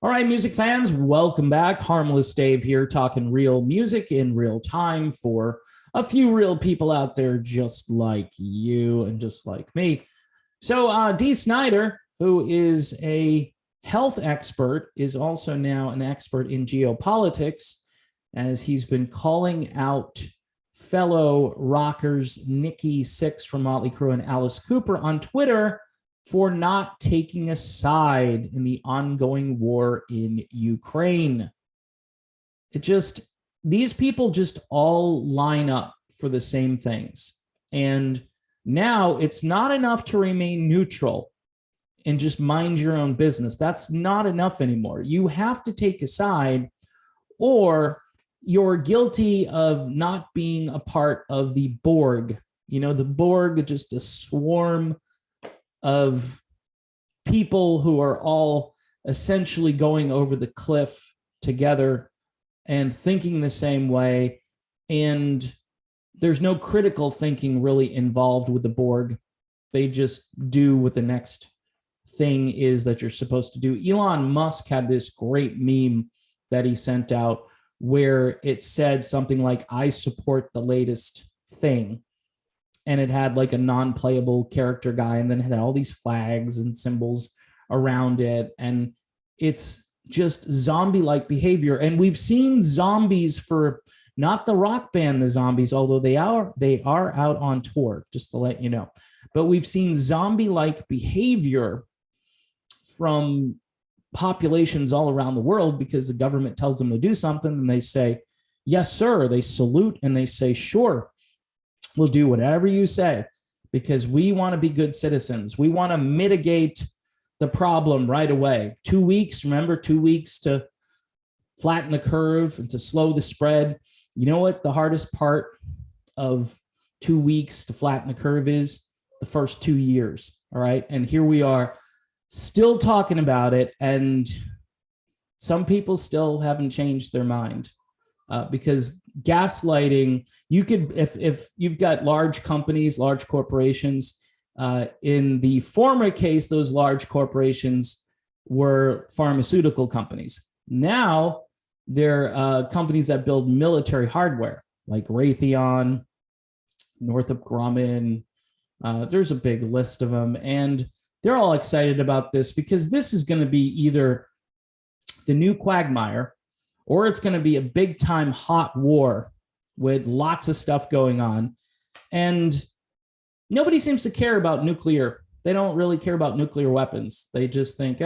All right, music fans, welcome back. Harmless Dave here, talking real music in real time for a few real people out there just like you and just like me. So Dee Snider, who is a health expert, is also now an expert in geopolitics, as he's been calling out fellow rockers Nikki, Sixx from Motley Crue, and Alice Cooper on Twitter for not taking a side in the ongoing war in Ukraine. These people just all line up for the same things. And now it's not enough to remain neutral and just mind your own business. That's not enough anymore. You have to take a side, or you're guilty of not being a part of the Borg. You know, the Borg, just a swarm of people who are all essentially going over the cliff together and thinking the same way. And there's no critical thinking really involved with the Borg. They just do what the next thing is that you're supposed to do. Elon Musk had this great meme that he sent out where it said something like, "I support the latest thing." And it had like a non-playable character guy, and then it had all these flags and symbols around it. And it's just zombie-like behavior. And we've seen zombies for not the rock band, the Zombies, although they are out on tour, just to let you know. But we've seen zombie-like behavior from populations all around the world because the government tells them to do something and they say, "Yes, sir." They salute and they say, "Sure, we'll do whatever you say because we want to be good citizens. We want to mitigate the problem right away." 2 weeks, remember, 2 weeks to flatten the curve and to slow the spread. You know what the hardest part of 2 weeks to flatten the curve is? The first 2 years. All right. And here we are still talking about it. And some people still haven't changed their mind. Because gaslighting, you could, if you've got large companies, large corporations, in the former case, those large corporations were pharmaceutical companies. Now they're companies that build military hardware, like Raytheon, Northrop Grumman. There's a big list of them, and they're all excited about this because this is going to be either the new quagmire, or it's going to be a big time hot war with lots of stuff going on. And nobody seems to care about nuclear. They don't really care about nuclear weapons. They just think,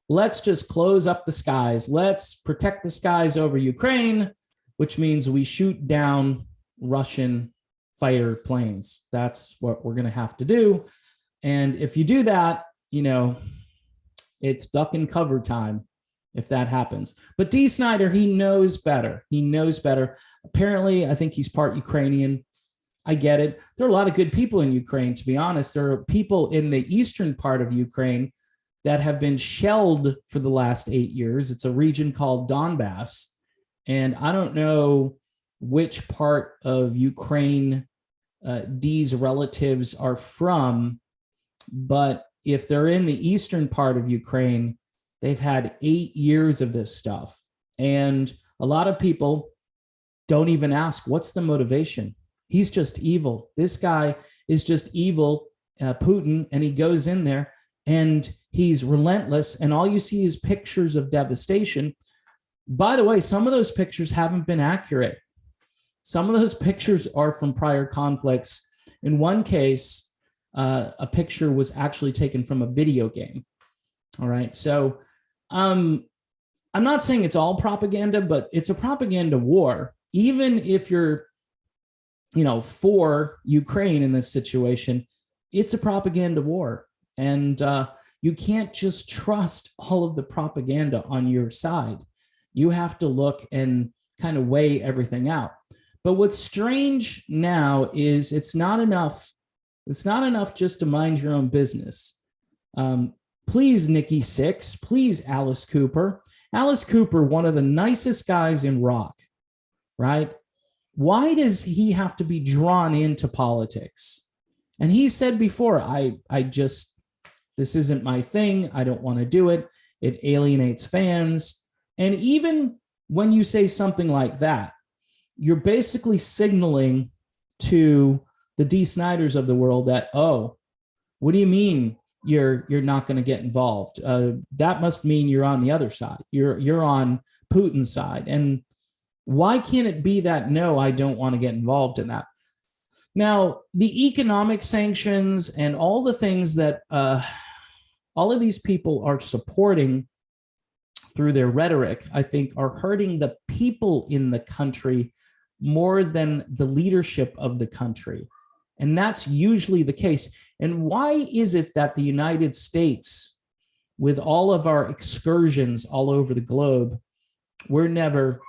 let's just close up the skies. Let's protect the skies over Ukraine, which means we shoot down Russian fighter planes. That's what we're going to have to do. And if you do that, you know, it's duck and cover time if that happens. But Dee Snider, he knows better. He knows better. Apparently, I think he's part Ukrainian. I get it. There are a lot of good people in Ukraine, to be honest. There are people in the eastern part of Ukraine that have been shelled for the last 8 years. It's a region called Donbass. And I don't know which part of Ukraine Dee's relatives are from, but if they're in the eastern part of Ukraine, they've had 8 years of this stuff. And a lot of people don't even ask, what's the motivation? He's just evil. This guy is just evil, Putin, and he goes in there and he's relentless. And all you see is pictures of devastation. By the way, some of those pictures haven't been accurate. Some of those pictures are from prior conflicts. In one case, a picture was actually taken from a video game. All right. So I'm not saying it's all propaganda, but it's a propaganda war. Even if you're, for Ukraine in this situation, it's a propaganda war. And you can't just trust all of the propaganda on your side. You have to look and kind of weigh everything out. But what's strange now is it's not enough. It's not enough just to mind your own business. Please, Nikki Sixx, please, Alice Cooper. Alice Cooper, one of the nicest guys in rock, right? Why does he have to be drawn into politics? And he said before, this isn't my thing. I don't want to do it. it alienates fans. And even when you say something like that, you're basically signaling to the D. Sniders of the world that, oh, what do you mean you're not going to get involved? That must mean you're on the other side. You're on Putin's side. And why can't it be that, no, I don't want to get involved in that? Now, the economic sanctions and all the things that all of these people are supporting through their rhetoric, I think, are hurting the people in the country more than the leadership of the country. And that's usually the case. And why is it that the United States, with all of our excursions all over the globe, we're never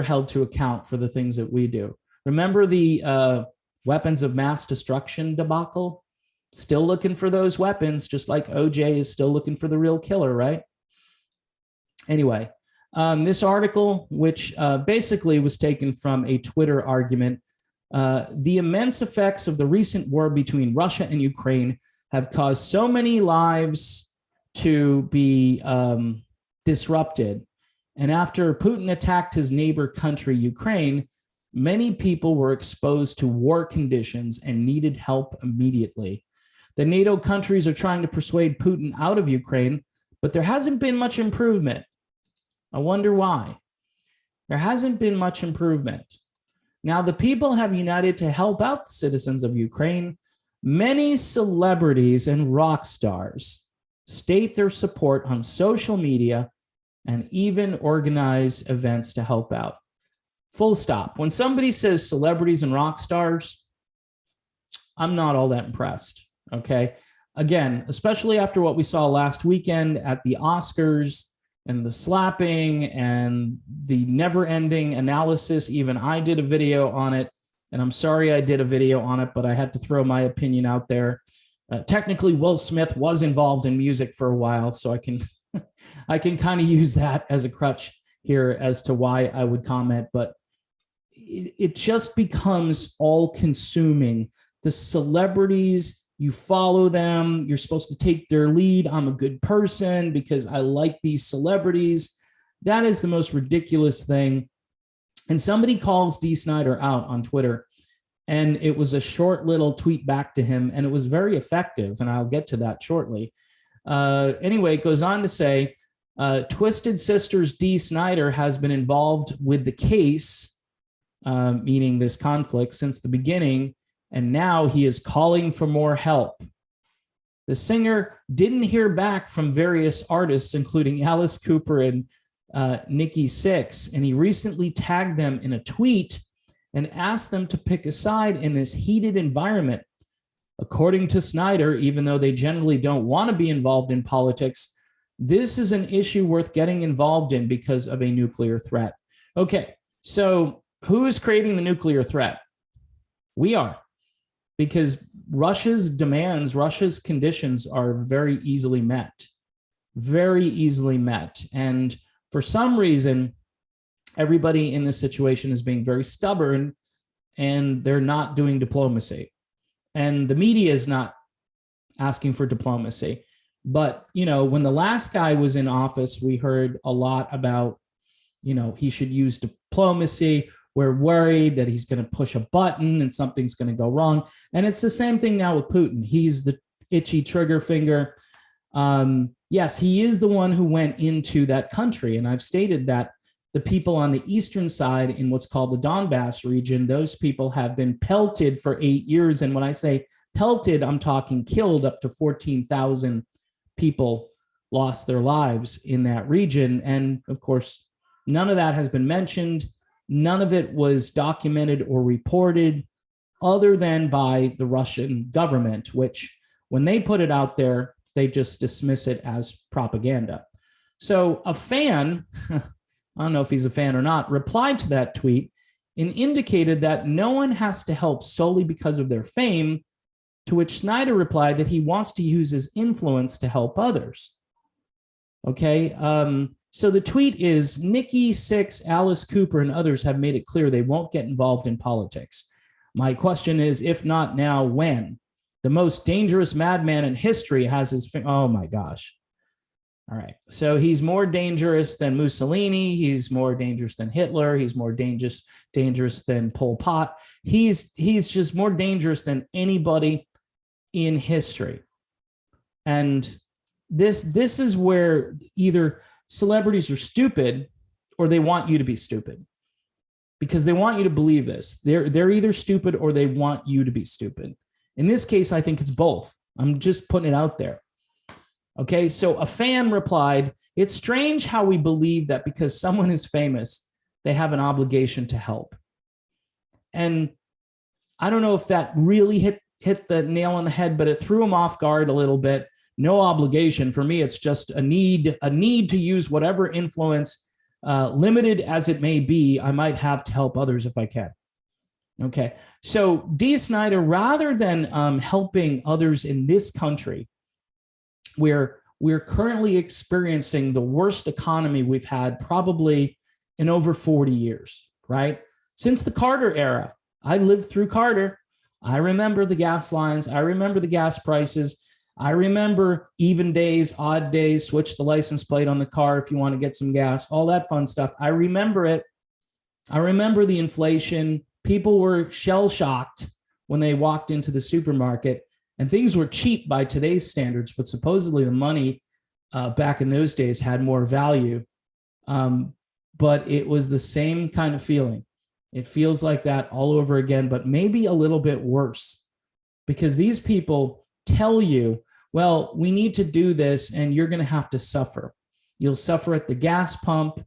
held to account for the things that we do? Remember the weapons of mass destruction debacle? Still looking for those weapons, just like OJ is still looking for the real killer, right? Anyway, this article, which basically was taken from a Twitter argument, the immense effects of the recent war between Russia and Ukraine have caused so many lives to be disrupted. And after Putin attacked his neighbor country, Ukraine, many people were exposed to war conditions and needed help immediately. The NATO countries are trying to persuade Putin out of Ukraine, but there hasn't been much improvement. I wonder why. There hasn't been much improvement. Now, the people have united to help out the citizens of Ukraine. Many celebrities and rock stars state their support on social media and even organize events to help out. Full stop. When somebody says celebrities and rock stars, I'm not all that impressed, okay? Again, especially after what we saw last weekend at the Oscars and the slapping and the never-ending analysis. Even I did a video on it, and I'm sorry I did a video on it, but I had to throw my opinion out there. Technically, Will Smith was involved in music for a while, so I can I can kind of use that as a crutch here as to why I would comment, but it just becomes all-consuming. The celebrities, you follow them, you're supposed to take their lead. I'm a good person because I like these celebrities. That is the most ridiculous thing. And somebody calls D. Snider out on Twitter, and it was a short little tweet back to him, and it was very effective, and I'll get to that shortly. Anyway, it goes on to say, Twisted Sisters D. Snider has been involved with the case, meaning this conflict, since the beginning, and now he is calling for more help. The singer didn't hear back from various artists, including Alice Cooper and Nikki Sixx, and he recently tagged them in a tweet and asked them to pick a side in this heated environment. According to Snider, even though they generally don't want to be involved in politics, this is an issue worth getting involved in because of a nuclear threat. Okay, so who is creating the nuclear threat? We are. Because Russia's demands, Russia's conditions are very easily met. Very easily met. And for some reason, everybody in this situation is being very stubborn, and they're not doing diplomacy. And the media is not asking for diplomacy. But, you know, when the last guy was in office, we heard a lot about, you know, he should use diplomacy. We're worried that he's going to push a button and something's going to go wrong. And it's the same thing now with Putin. He's the itchy trigger finger. Yes, he is the one who went into that country. And I've stated that the people on the eastern side in what's called the Donbass region, those people have been pelted for 8 years. And when I say pelted, I'm talking killed. Up to 14,000 people lost their lives in that region. And of course, none of that has been mentioned. None of it was documented or reported other than by the Russian government, which when they put it out there, they just dismiss it as propaganda. So a fan, I don't know if he's a fan or not, replied to that tweet and indicated that no one has to help solely because of their fame, to which Snider replied that he wants to use his influence to help others. Okay, so the tweet is, Nikki, Sixx, Alice Cooper, and others have made it clear they won't get involved in politics. My question is, if not now, when? The most dangerous madman in history has his... Oh, my gosh. All right. So he's more dangerous than Mussolini. He's more dangerous than Hitler. He's more dangerous than Pol Pot. He's just more dangerous than anybody in history. And this is where either celebrities are stupid or they want you to be stupid, because they want you to believe this. They're either stupid or they want you to be stupid. In this case, I think it's both. I'm just putting it out there. Okay, so a fan replied, "It's strange how we believe that because someone is famous, they have an obligation to help." And I don't know if that really hit the nail on the head, but it threw him off guard a little bit. No obligation. For me, it's just a need to use whatever influence, limited as it may be, I might have to help others if I can. Okay, so D. Snider, rather than helping others in this country, where we're currently experiencing the worst economy we've had probably in over 40 years, right? Since the Carter era. I lived through Carter. I remember the gas lines. I remember the gas prices. I remember even days, odd days, switch the license plate on the car if you want to get some gas, all that fun stuff. I remember it. I remember the inflation. People were shell-shocked when they walked into the supermarket. And things were cheap by today's standards, but supposedly the money back in those days had more value. But it was the same kind of feeling. It feels like that all over again, but maybe a little bit worse, because these people tell you, well, we need to do this and you're going to have to suffer. You'll suffer at the gas pump,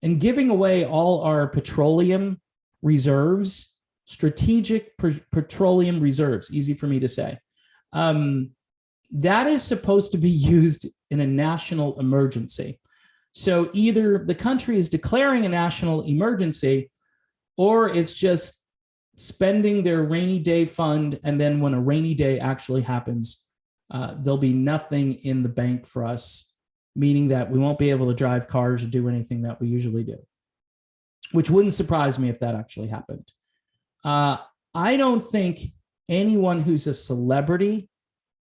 and giving away all our petroleum reserves, strategic petroleum reserves, easy for me to say. That is supposed to be used in a national emergency. So either the country is declaring a national emergency, or it's just spending their rainy day fund. And then when a rainy day actually happens, there'll be nothing in the bank for us, meaning that we won't be able to drive cars or do anything that we usually do, which wouldn't surprise me if that actually happened. I don't think anyone who's a celebrity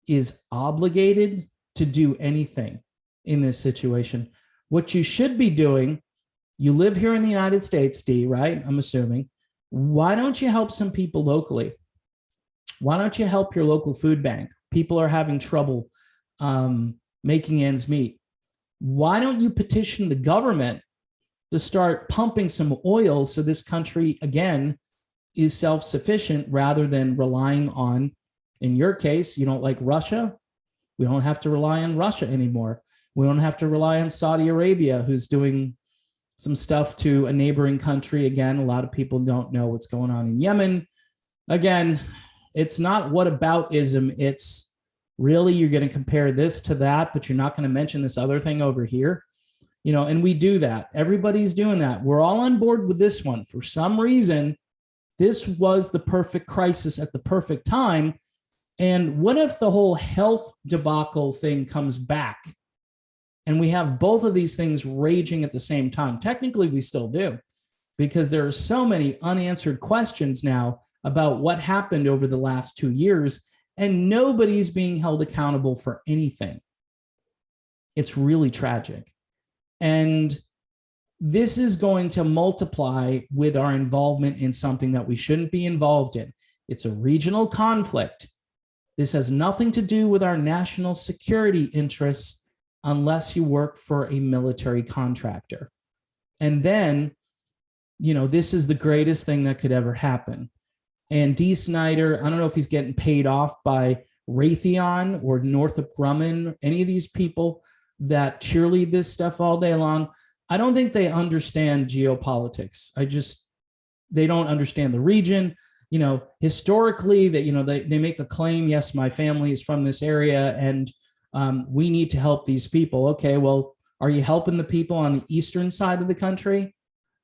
is obligated to do anything in this situation. What you should be doing, you live here in the United States, D, right? I'm assuming. Why don't you help some people locally? Why don't you help your local food bank? People are having trouble making ends meet. Why don't you petition the government to start pumping some oil so this country, again, is self-sufficient rather than relying on, in your case, you don't like Russia. We don't have to rely on Russia anymore. We don't have to rely on Saudi Arabia, who's doing some stuff to a neighboring country. Again, a lot of people don't know what's going on in Yemen. Again, it's not whataboutism. It's really, you're going to compare this to that, but you're not going to mention this other thing over here. You know, and we do that. Everybody's doing that. We're all on board with this one. For some reason, this was the perfect crisis at the perfect time. And what if the whole health debacle thing comes back and we have both of these things raging at the same time? Technically, we still do, because there are so many unanswered questions now about what happened over the last 2 years, and nobody's being held accountable for anything. It's really tragic. And this is going to multiply with our involvement in something that we shouldn't be involved in. It's a regional conflict. This has nothing to do with our national security interests unless you work for a military contractor. And then, you know, this is the greatest thing that could ever happen. And D. Snider, I don't know if he's getting paid off by Raytheon or Northrop Grumman, any of these people that cheerlead this stuff all day long. I don't think they understand geopolitics. They don't understand the region. You know, historically, that, you know, they make a claim, yes, my family is from this area and we need to help these people. Okay, well, are you helping the people on the eastern side of the country?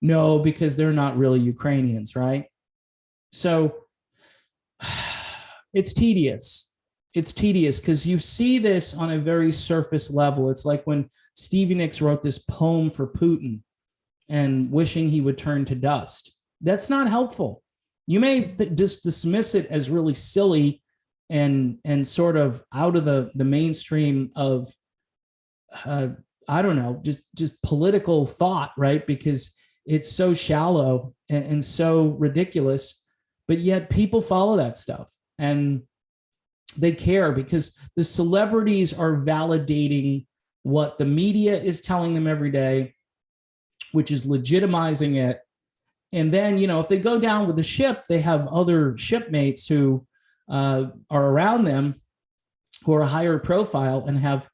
No, because they're not really Ukrainians, right? So it's tedious. It's tedious because you see this on a very surface level. It's like when Stevie Nicks wrote this poem for Putin and wishing he would turn to dust. That's not helpful. You may just dismiss it as really silly and sort of out of the mainstream of I don't know, just political thought, right? Because it's so shallow and so ridiculous, but yet people follow that stuff and they care because the celebrities are validating what the media is telling them every day, which is legitimizing it. And then, you know, if they go down with the ship, they have other shipmates who are around them who are higher profile and have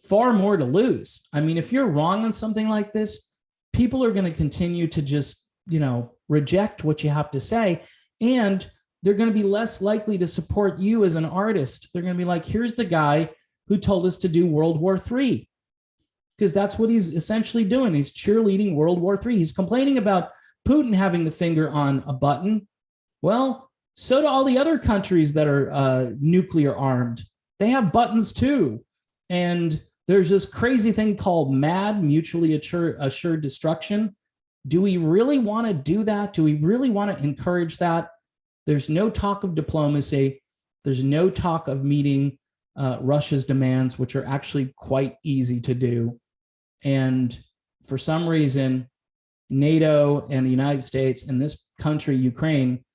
far more to lose. I mean, if you're wrong on something like this, people are going to continue to just, you know, reject what you have to say. And they're going to be less likely to support you as an artist. They're going to be like, here's the guy who told us to do World War III. Because that's what he's essentially doing. He's cheerleading World War III. He's complaining about Putin having the finger on a button. Well, so do all the other countries that are nuclear armed. They have buttons too. And there's this crazy thing called MAD, mutually assured destruction. Do we really want to do that? Do we really want to encourage that? There's no talk of diplomacy. There's no talk of meeting Russia's demands, which are actually quite easy to do. And for some reason, NATO and the United States and this country, Ukraine,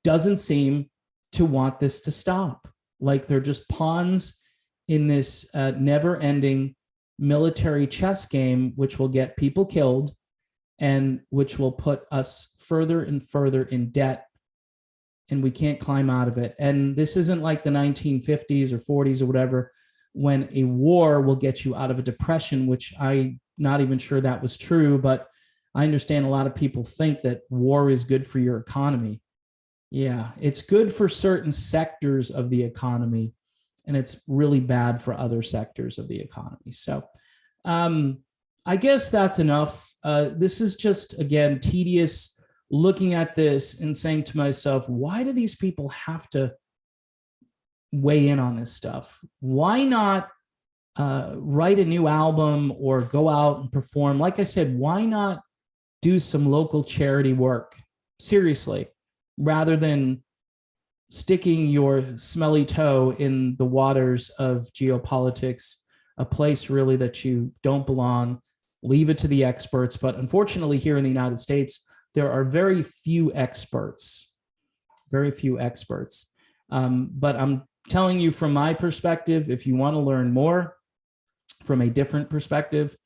doesn't seem to want this to stop. Like they're just pawns in this never-ending military chess game, which will get people killed and which will put us further and further in debt, and we can't climb out of it. And this isn't like the 1950s or 40s or whatever, when a war will get you out of a depression, which I'm not even sure that was true, but I understand a lot of people think that war is good for your economy. Yeah, it's good for certain sectors of the economy, and it's really bad for other sectors of the economy. So I guess that's enough. This is just, again, tedious looking at this and saying to myself, why do these people have to weigh in on this stuff? Why not write a new album or go out and perform? Like I said, why not do some local charity work? Seriously, rather than sticking your smelly toe in the waters of geopolitics, a place really that you don't belong. Leave it to the experts. But unfortunately, here in the United States, there are very few experts, very few experts. But I'm telling you from my perspective, if you want to learn more from a different perspective,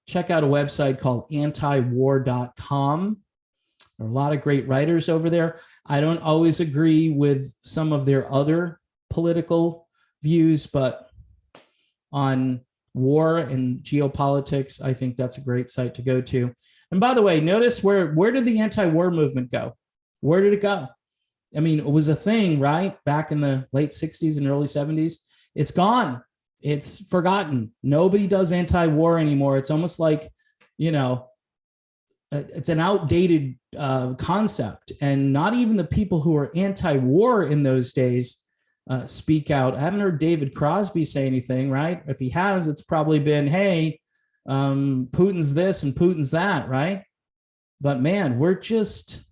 check out a website called antiwar.com. There are a lot of great writers over there. I don't always agree with some of their other political views, but on war and geopolitics, I think that's a great site to go to. And by the way, notice where did the anti-war movement go? Where did it go? I mean, it was a thing, right? Back in the late 60s and early 70s. It's gone. It's forgotten. Nobody does anti-war anymore. It's almost like, you know, it's an outdated concept. And not even the people who were anti-war in those days speak out. I haven't heard David Crosby say anything, right? If he has, it's probably been, hey, Putin's this and Putin's that, right? But man, we're just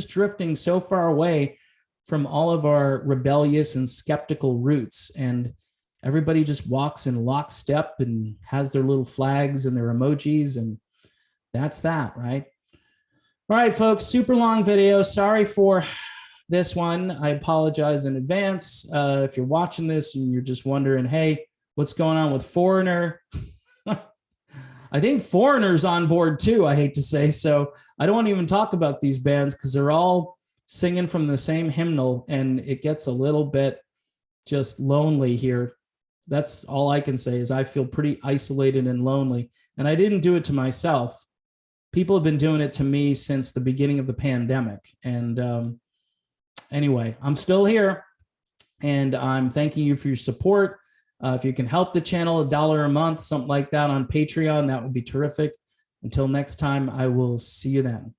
drifting so far away from all of our rebellious and skeptical roots, and everybody just walks in lockstep and has their little flags and their emojis, and that's that, right? All right, folks, super long video. Sorry for this one. I apologize in advance. If you're watching this and you're just wondering, hey, what's going on with Foreigner? I think Foreigner's on board too, I hate to say. So I don't want to even talk about these bands because they're all singing from the same hymnal, and it gets a little bit just lonely here. That's all I can say is I feel pretty isolated and lonely. And I didn't do it to myself. People have been doing it to me since the beginning of the pandemic. And anyway, I'm still here, and I'm thanking you for your support. If you can help the channel, $1 a month, something like that on Patreon, that would be terrific. Until next time, I will see you then.